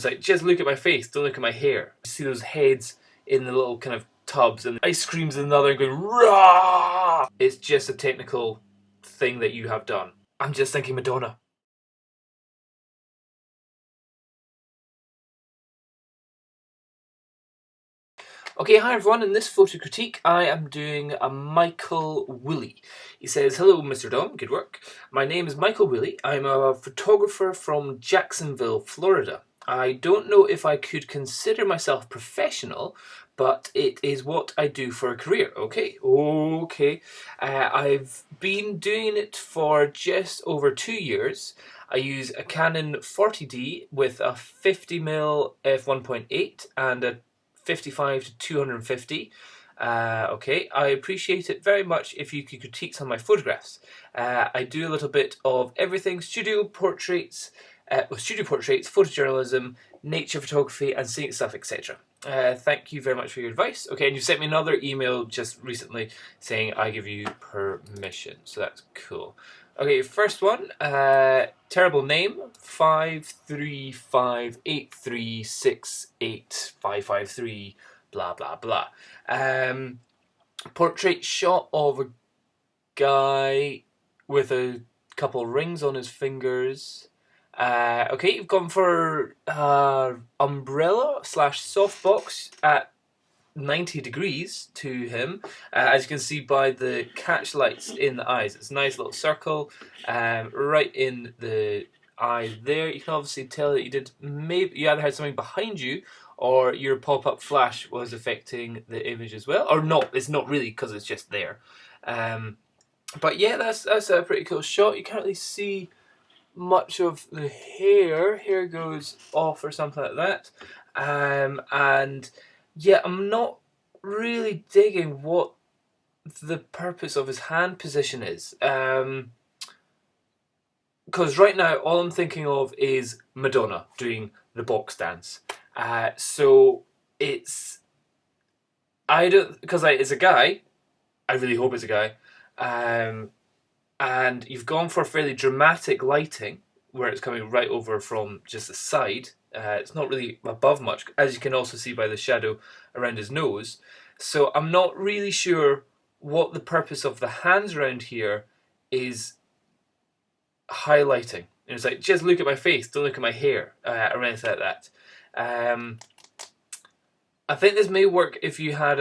It's like, just look at my face, don't look at my hair. You see those heads in the little kind of tubs and ice cream's in another and going rah! It's just a technical thing that you have done. I'm just thinking Madonna. Okay, hi everyone. In this photo critique, I am doing a Michael Wooley. He says, "Hello, Mr. Dom. Good work. My name is Michael Wooley. I'm a photographer from Jacksonville, Florida. I don't know if I could consider myself professional, but it is what I do for a career." Okay. I've been doing it for just over 2 years. I use a Canon 40D with a 50mm f1.8 and a 55 to 250. Okay, I appreciate it very much if you could critique some of my photographs. I do a little bit of everything: studio portraits, photojournalism, nature photography, and scenic stuff, etc. Thank you very much for your advice. Okay, and you sent me another email just recently saying I give you permission, so that's cool. Okay, first one, terrible name, 53583685553, blah blah blah. Portrait shot of a guy with a couple rings on his fingers. Okay, you've gone for umbrella / softbox at 90 degrees to him, as you can see by the catch lights in the eyes. It's a nice little circle right in the eye there. You can obviously tell that you either had something behind you or your pop-up flash was affecting the image as well, or not. It's not really, because it's just there. But yeah, that's a pretty cool shot. You can't really see much of the hair. Hair goes off or something like that. And yeah, I'm not really digging what the purpose of his hand position is. Because right now, all I'm thinking of is Madonna doing the box dance. So it's... because it's a guy, I really hope it's a guy, and you've gone for fairly dramatic lighting, where it's coming right over from just the side. It's not really above much, as you can also see by the shadow around his nose. So I'm not really sure what the purpose of the hands around here is highlighting. And it's like, just look at my face, don't look at my hair, or anything like that. I think this may work if you had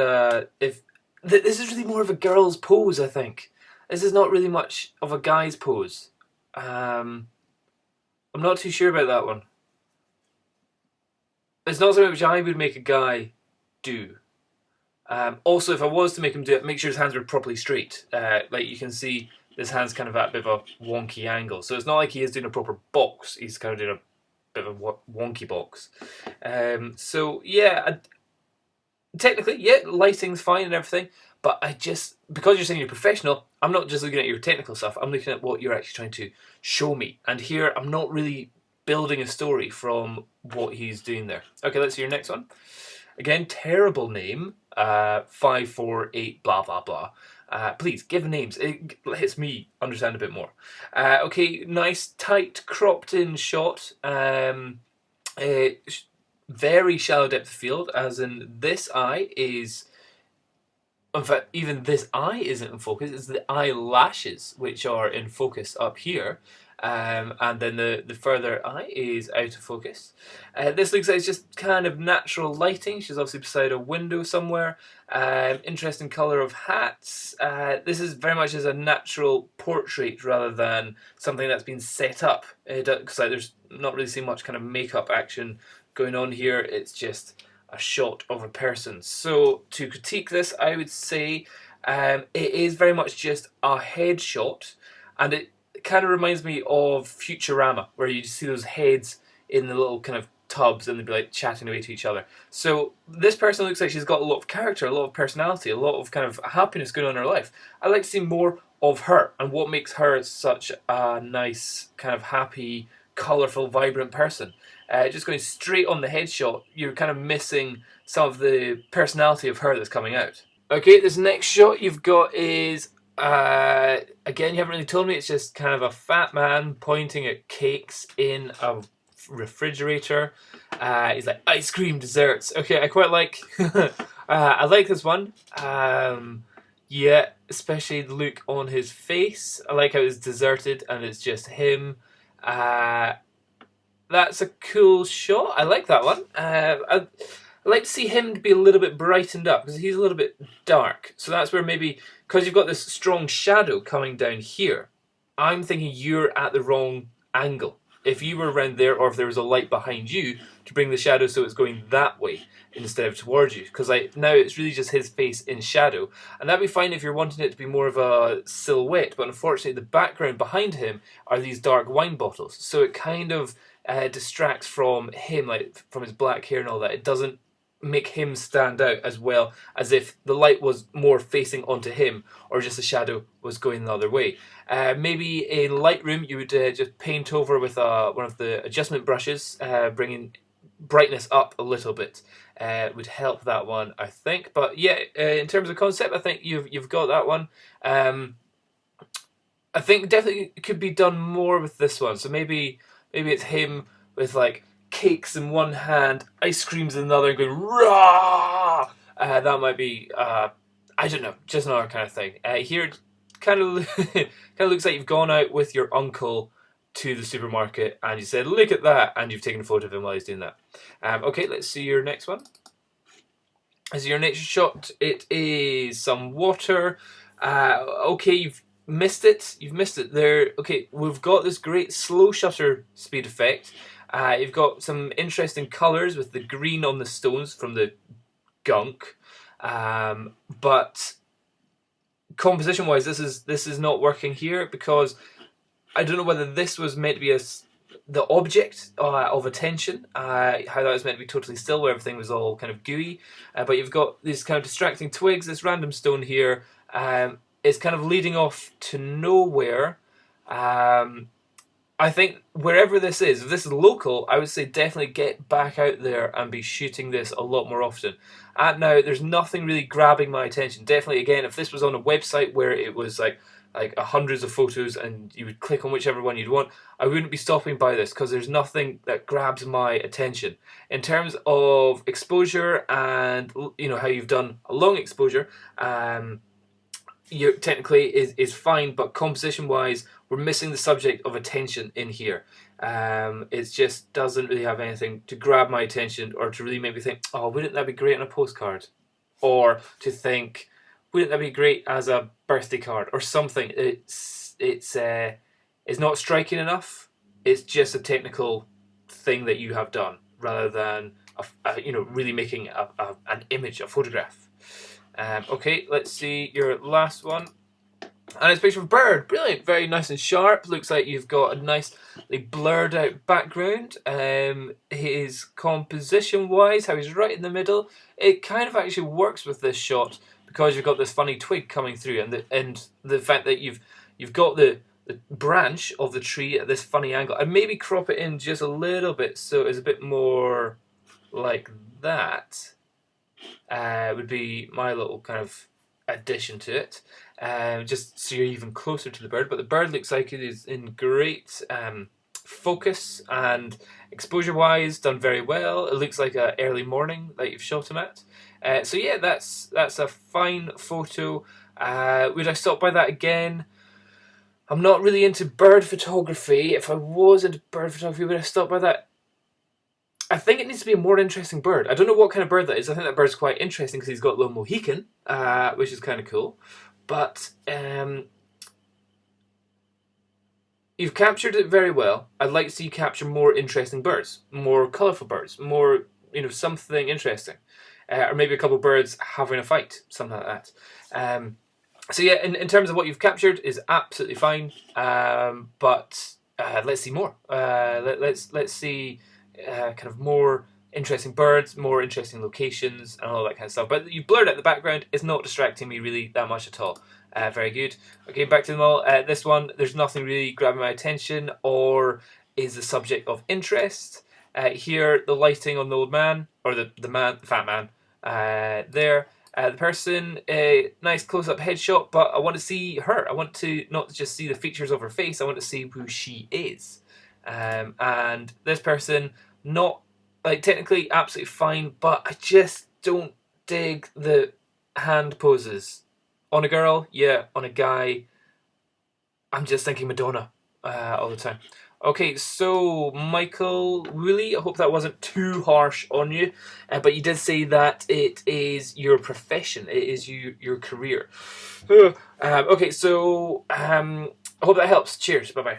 this is really more of a girl's pose, I think. This is not really much of a guy's pose. I'm not too sure about that one. It's not something which I would make a guy do. Also, if I was to make him do it, make sure his hands are properly straight. Like you can see, this hand's kind of at a bit of a wonky angle. So it's not like he is doing a proper box. He's kind of doing a bit of a wonky box. So yeah, technically, yeah, lighting's fine and everything. But because you're saying you're professional, I'm not just looking at your technical stuff. I'm looking at what you're actually trying to show me. And here, I'm not really building a story from what he's doing there. Okay, let's see your next one. Again, terrible name, 548 blah blah blah. Please give names. It lets me understand a bit more. Okay, nice tight cropped in shot. Very shallow depth of field, as in this eye is... In fact, even this eye isn't in focus. It's the eyelashes which are in focus up here. And then the further eye is out of focus. This looks like it's just kind of natural lighting. She's obviously beside a window somewhere. Interesting colour of hats. This is very much as a natural portrait rather than something that's been set up. Because there's not really seen much kind of makeup action going on here. It's just a shot of a person. So to critique this, I would say it is very much just a headshot, and it kind of reminds me of Futurama, where you see those heads in the little kind of tubs and they'd be like chatting away to each other. So this person looks like she's got a lot of character, a lot of personality, a lot of kind of happiness going on in her life. I'd like to see more of her and what makes her such a nice, kind of happy, colourful, vibrant person. Just going straight on the headshot, you're kind of missing some of the personality of her that's coming out. Okay, this next shot you've got is, again, you haven't really told me, it's just kind of a fat man pointing at cakes in a refrigerator. He's like ice cream desserts. Okay, I quite like. I like this one. Yeah, especially the look on his face. I like how it's deserted and it's just him. That's a cool shot. I like that one. I'd like to see him be a little bit brightened up because he's a little bit dark. So that's where maybe, because you've got this strong shadow coming down here, I'm thinking you're at the wrong angle. If you were around there, or if there was a light behind you to bring the shadow so it's going that way instead of towards you. Because now it's really just his face in shadow. And that'd be fine if you're wanting it to be more of a silhouette. But unfortunately, the background behind him are these dark wine bottles. So it kind of distracts from him, like from his black hair and all that. It doesn't make him stand out as well as if the light was more facing onto him or just the shadow was going the other way. Maybe in Lightroom you would just paint over with one of the adjustment brushes, bringing brightness up a little bit. Would help that one, I think. But yeah, in terms of concept, I think you've got that one. I think definitely it could be done more with this one. So maybe it's him with like cakes in one hand, ice creams in another, and going rah. That might be I don't know, just another kind of thing. Here it kind of looks like you've gone out with your uncle to the supermarket and you said, "Look at that," and you've taken a photo of him while he's doing that. Okay, let's see your next one. As your next shot, it is some water. Okay, you've missed it. You've missed it there. Okay, we've got this great slow shutter speed effect. You've got some interesting colours with the green on the stones from the gunk, but composition-wise, this is not working here because I don't know whether this was meant to be the object of attention, how that was meant to be totally still, where everything was all kind of gooey. But you've got these kind of distracting twigs, this random stone here. It's kind of leading off to nowhere. I think wherever this is, if this is local, I would say definitely get back out there and be shooting this a lot more often. Now, there's nothing really grabbing my attention. Definitely, again, if this was on a website where it was like hundreds of photos and you would click on whichever one you'd want, I wouldn't be stopping by this because there's nothing that grabs my attention. In terms of exposure and how you've done a long exposure, technically is fine, but composition wise we're missing the subject of attention in here. It just doesn't really have anything to grab my attention or to really make me think, oh, wouldn't that be great on a postcard, or to think, wouldn't that be great as a birthday card or something. It's not striking enough. It's just a technical thing that you have done rather than really making an image, a photograph. Okay, let's see your last one. And it's a picture of a bird. Brilliant, very nice and sharp. Looks like you've got a nicely blurred out background. His composition wise, how he's right in the middle, it kind of actually works with this shot because you've got this funny twig coming through, and the fact that you've got the branch of the tree at this funny angle. And maybe crop it in just a little bit so it's a bit more like that. Would be my little kind of addition to it, just so you're even closer to the bird. But the bird looks like it is in great focus and exposure wise, done very well. It looks like an early morning that you've shot him at. So yeah, that's a fine photo. Would I stop by that again? I'm not really into bird photography. If I was into bird photography, would I stop by that? I think it needs to be a more interesting bird. I don't know what kind of bird that is. I think that bird's quite interesting because he's got a little Mohican, which is kind of cool. But you've captured it very well. I'd like to see you capture more interesting birds, more colourful birds, more, something interesting. Or maybe a couple of birds having a fight, something like that. So yeah, in terms of what you've captured is absolutely fine. But let's see more. Let's see kind of more interesting birds, more interesting locations, and all that kind of stuff. But you blurred out the background. It's not distracting me really that much at all. Very good. Okay, back to them all. This one, there's nothing really grabbing my attention or is the subject of interest. Here, the lighting on the old man, or the fat man, there. The person, nice close-up headshot, but I want to see her. I want to not just see the features of her face, I want to see who she is. And this person, not like technically absolutely fine, but I just don't dig the hand poses. On a girl, yeah. On a guy, I'm just thinking Madonna all the time. Okay, so Michael Wooley, I hope that wasn't too harsh on you, but you did say that it is your profession, it is your career. Okay, so I hope that helps. Cheers, bye bye.